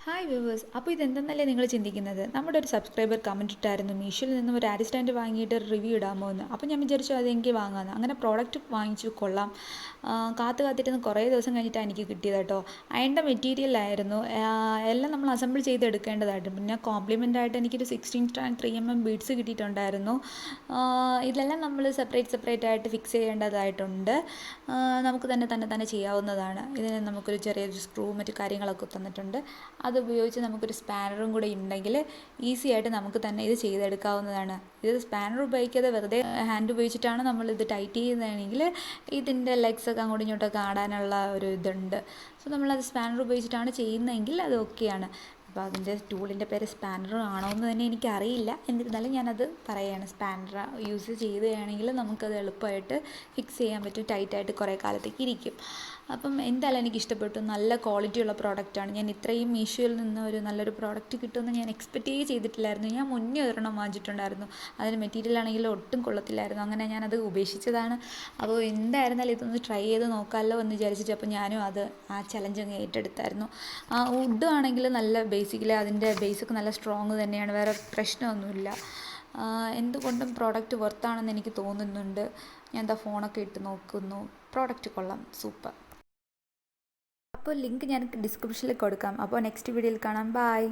Hi viewers. അപ്പോൾ ഇതെന്തെന്നല്ലേ നിങ്ങൾ ചിന്തിക്കുന്നത്? നമ്മുടെ ഒരു സബ്സ്ക്രൈബർ കമൻറ്റ് ഇട്ടായിരുന്നു മീഷോയിൽ നിന്നും ഒരു ആരി സ്റ്റാൻഡ് വാങ്ങിയിട്ട് റിവ്യൂ ഇടാമോ എന്ന്. അപ്പോൾ ഞാൻ വിചാരിച്ചു അതെനിക്ക് വാങ്ങാമെന്ന്. അങ്ങനെ പ്രോഡക്റ്റ് വാങ്ങിച്ചു, കൊള്ളാം. കാത്തിരുന്ന് കുറേ ദിവസം കഴിഞ്ഞിട്ടാണ് എനിക്ക് കിട്ടിയത് കേട്ടോ. അയണിൻ്റെ മെറ്റീരിയലായിരുന്നു. എല്ലാം നമ്മൾ അസംബിൾ ചെയ്ത് എടുക്കേണ്ടതായിട്ട്. പിന്നെ കോംപ്ലിമെൻ്റ് ആയിട്ട് എനിക്കൊരു 16 ബീഡ്സ് കിട്ടിയിട്ടുണ്ടായിരുന്നു. ഇതെല്ലാം നമ്മൾ സെപ്പറേറ്റ് ആയിട്ട് ഫിക്സ് ചെയ്യേണ്ടതായിട്ടുണ്ട്. നമുക്ക് തന്നെ ചെയ്യാവുന്നതാണ്. ഇതിന് നമുക്കൊരു ചെറിയൊരു സ്ക്രൂ മറ്റു കാര്യങ്ങളൊക്കെ തന്നിട്ടുണ്ട്. അതുപയോഗിച്ച് നമുക്കൊരു സ്പാനറും കൂടെ ഉണ്ടെങ്കിൽ ഈസി ആയിട്ട് നമുക്ക് തന്നെ ഇത് ചെയ്തെടുക്കാവുന്നതാണ്. ഇത് സ്പാനർ ഉപയോഗിക്കാതെ വെറുതെ ഹാൻഡ് ഉപയോഗിച്ചിട്ടാണ് നമ്മളിത് ടൈറ്റ് ചെയ്യുന്നതാണെങ്കിൽ ഇതിൻ്റെ ലെഗ്സൊക്കെ അങ്ങോട്ടും ഇങ്ങോട്ടൊക്കെ ആടാനുള്ള ഒരു ഇതുണ്ട്. സോ നമ്മളത് സ്പാനർ ഉപയോഗിച്ചിട്ടാണ് ചെയ്യുന്നതെങ്കിൽ അത് ഓക്കെയാണ്. അപ്പോൾ അതിൻ്റെ ടൂളിൻ്റെ പേര് സ്പാനർ ആണോ എന്ന് തന്നെ എനിക്കറിയില്ല. എന്നിരുന്നാലും ഞാനത് പറയുകയാണ്. സ്പാനർ യൂസ് ചെയ്യുകയാണെങ്കിൽ നമുക്കത് എളുപ്പമായിട്ട് ഫിക്സ് ചെയ്യാൻ പറ്റും. ടൈറ്റായിട്ട് കുറേ കാലത്തേക്ക് ഇരിക്കും. അപ്പം എന്തായാലും എനിക്ക് ഇഷ്ടപ്പെട്ടു. നല്ല ക്വാളിറ്റിയുള്ള പ്രോഡക്റ്റാണ്. ഞാൻ ഇത്രയും മീഷോയിൽ നിന്ന് ഒരു നല്ലൊരു പ്രോഡക്റ്റ് കിട്ടുമെന്ന് ഞാൻ എക്സ്പെക്റ്റ് ചെയ്തിട്ടില്ലായിരുന്നു. ഞാൻ മുന്നേ ഒരെണ്ണം വാങ്ങിച്ചിട്ടുണ്ടായിരുന്നു. അതിന് മെറ്റീരിയൽ ആണെങ്കിലും ഒട്ടും കൊള്ളത്തില്ലായിരുന്നു. അങ്ങനെ ഞാനത് ഉപേക്ഷിച്ചതാണ്. അപ്പോൾ എന്തായിരുന്നാലും ഇതൊന്ന് ട്രൈ ചെയ്ത് നോക്കാമല്ലോ എന്ന് വിചാരിച്ചിട്ട് അപ്പോൾ ഞാനും ആ ചലഞ്ച് അങ്ങ് ഏറ്റെടുത്തായിരുന്നു. വുഡ് ആണെങ്കിൽ നല്ല ബേസിക്കലി അതിൻ്റെ ബേസൊക്കെ നല്ല സ്ട്രോങ് തന്നെയാണ്. വേറെ പ്രശ്നമൊന്നുമില്ല. എന്തുകൊണ്ടും പ്രോഡക്റ്റ് വർത്താണെന്ന് എനിക്ക് തോന്നുന്നുണ്ട്. ഞാൻ എന്താ ഫോണൊക്കെ ഇട്ട് നോക്കുന്നു. പ്രോഡക്റ്റ് കൊള്ളാം, സൂപ്പർ. അപ്പോൾ ലിങ്ക് ഞാൻ ഡിസ്ക്രിപ്ഷനിൽ കൊടുക്കാം. അപ്പോൾ നെക്സ്റ്റ് വീഡിയോയിൽ കാണാം. ബൈ.